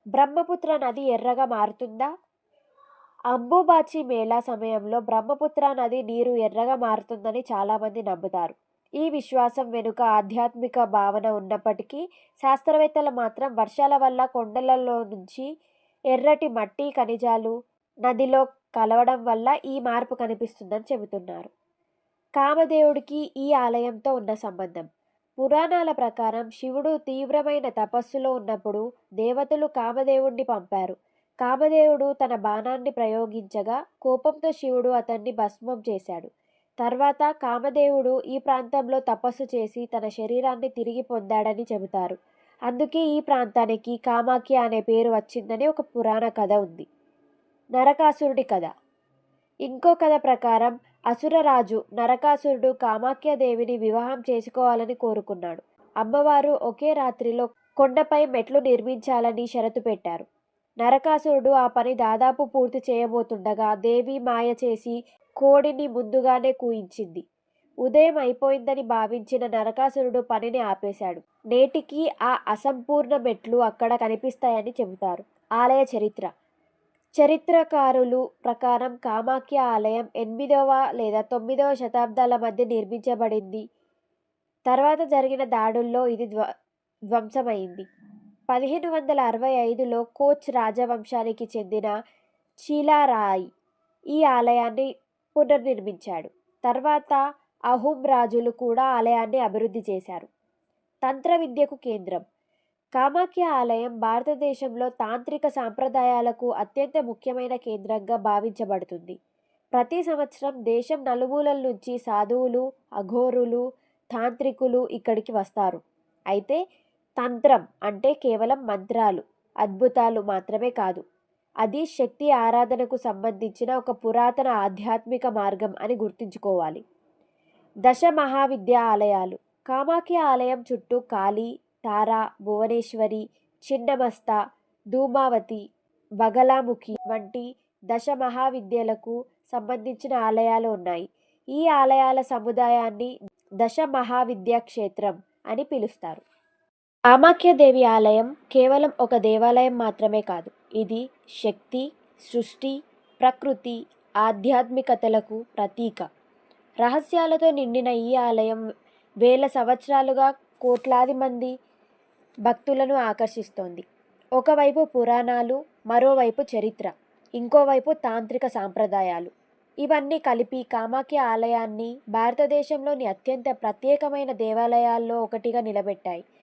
బ్రహ్మపుత్ర నది ఎర్రగా మారుతుందా? అంబుబాచి మేళా సమయంలో బ్రహ్మపుత్ర నది నీరు ఎర్రగా మారుతుందని చాలామంది నమ్ముతారు. ఈ విశ్వాసం వెనుక ఆధ్యాత్మిక భావన ఉన్నప్పటికీ, శాస్త్రవేత్తలు మాత్రం వర్షాల వల్ల కొండలలో నుంచి ఎర్రటి మట్టి ఖనిజాలు నదిలో కలవడం వల్ల ఈ మార్పు కనిపిస్తుందని చెబుతున్నారు. కామదేవుడికి ఈ ఆలయంతో ఉన్న సంబంధం. పురాణాల ప్రకారం శివుడు తీవ్రమైన తపస్సులో ఉన్నప్పుడు దేవతలు కామదేవుణ్ణి పంపారు. కామదేవుడు తన బాణాన్ని ప్రయోగించగా కోపంతో శివుడు అతన్ని భస్మం చేశాడు. తర్వాత కామదేవుడు ఈ ప్రాంతంలో తపస్సు చేసి తన శరీరాన్ని తిరిగి పొందాడని చెబుతారు. అందుకే ఈ ప్రాంతానికి కామాఖ్య అనే పేరు వచ్చిందని ఒక పురాణ కథ ఉంది. నరకాసురుడి కథ. ఇంకో కథ ప్రకారం అసురరాజు నరకాసురుడు కామాఖ్యాదేవిని వివాహం చేసుకోవాలని కోరుకున్నాడు. అమ్మవారు ఒకే రాత్రిలో కొండపై మెట్లు నిర్మించాలని షరతు పెట్టారు. నరకాసురుడు ఆ పని దాదాపు పూర్తి చేయబోతుండగా దేవి మాయ చేసి కోడిని ముందుగానే కూయించింది. ఉదయం అయిపోయిందని భావించిన నరకాసురుడు పనిని ఆపేశాడు. నేటికి ఆ అసంపూర్ణ మెట్లు అక్కడ కనిపిస్తాయని చెబుతారు. ఆలయ చరిత్ర. చరిత్రకారులు ప్రకారం కామాఖ్య ఆలయం 8వ లేదా 9వ శతాబ్దాల మధ్య నిర్మించబడింది. తర్వాత జరిగిన దాడుల్లో ఇది ధ్వంసమైంది. 1565లో కోచ్ రాజవంశానికి చెందిన చీలారాయ్ ఈ ఆలయాన్ని పునర్నిర్మించాడు. తర్వాత అహూం రాజులు కూడా ఆలయాన్ని అభివృద్ధి చేశారు. తంత్ర విద్యకు కేంద్రం. కామాఖ్య ఆలయం భారతదేశంలో తాంత్రిక సాంప్రదాయాలకు అత్యంత ముఖ్యమైన కేంద్రంగా భావించబడుతుంది. ప్రతి సంవత్సరం దేశం నలుమూలల నుంచి సాధువులు, అఘోరులు, తాంత్రికులు ఇక్కడికి వస్తారు. అయితే తంత్రం అంటే కేవలం మంత్రాలు, అద్భుతాలు మాత్రమే కాదు. అది శక్తి ఆరాధనకు సంబంధించిన ఒక పురాతన ఆధ్యాత్మిక మార్గం అని గుర్తుంచుకోవాలి. దశ మహావిద్య ఆలయాలు. కామాఖ్య ఆలయం చుట్టూ కాళీ, తారా, భువనేశ్వరి, చిన్నమస్త, ధూమావతి, బగలాముఖి వంటి దశ మహావిద్యలకు సంబంధించిన ఆలయాలు ఉన్నాయి. ఈ ఆలయాల సముదాయాన్ని దశ మహావిద్యా క్షేత్రం అని పిలుస్తారు. కామాఖ్యదేవి ఆలయం కేవలం ఒక దేవాలయం మాత్రమే కాదు. ఇది శక్తి, సృష్టి, ప్రకృతి, ఆధ్యాత్మికతలకు ప్రతీక. రహస్యాలతో నిండిన ఈ ఆలయం వేల సంవత్సరాలుగా కోట్లాది మంది భక్తులను ఆకర్షిస్తోంది. ఒకవైపు పురాణాలు, మరోవైపు చరిత్ర, ఇంకోవైపు తాంత్రిక సాంప్రదాయాలు. ఇవన్నీ కలిపి కామాఖ్య ఆలయాన్ని భారతదేశంలోని అత్యంత ప్రత్యేకమైన దేవాలయాల్లో ఒకటిగా నిలబెట్టాయి.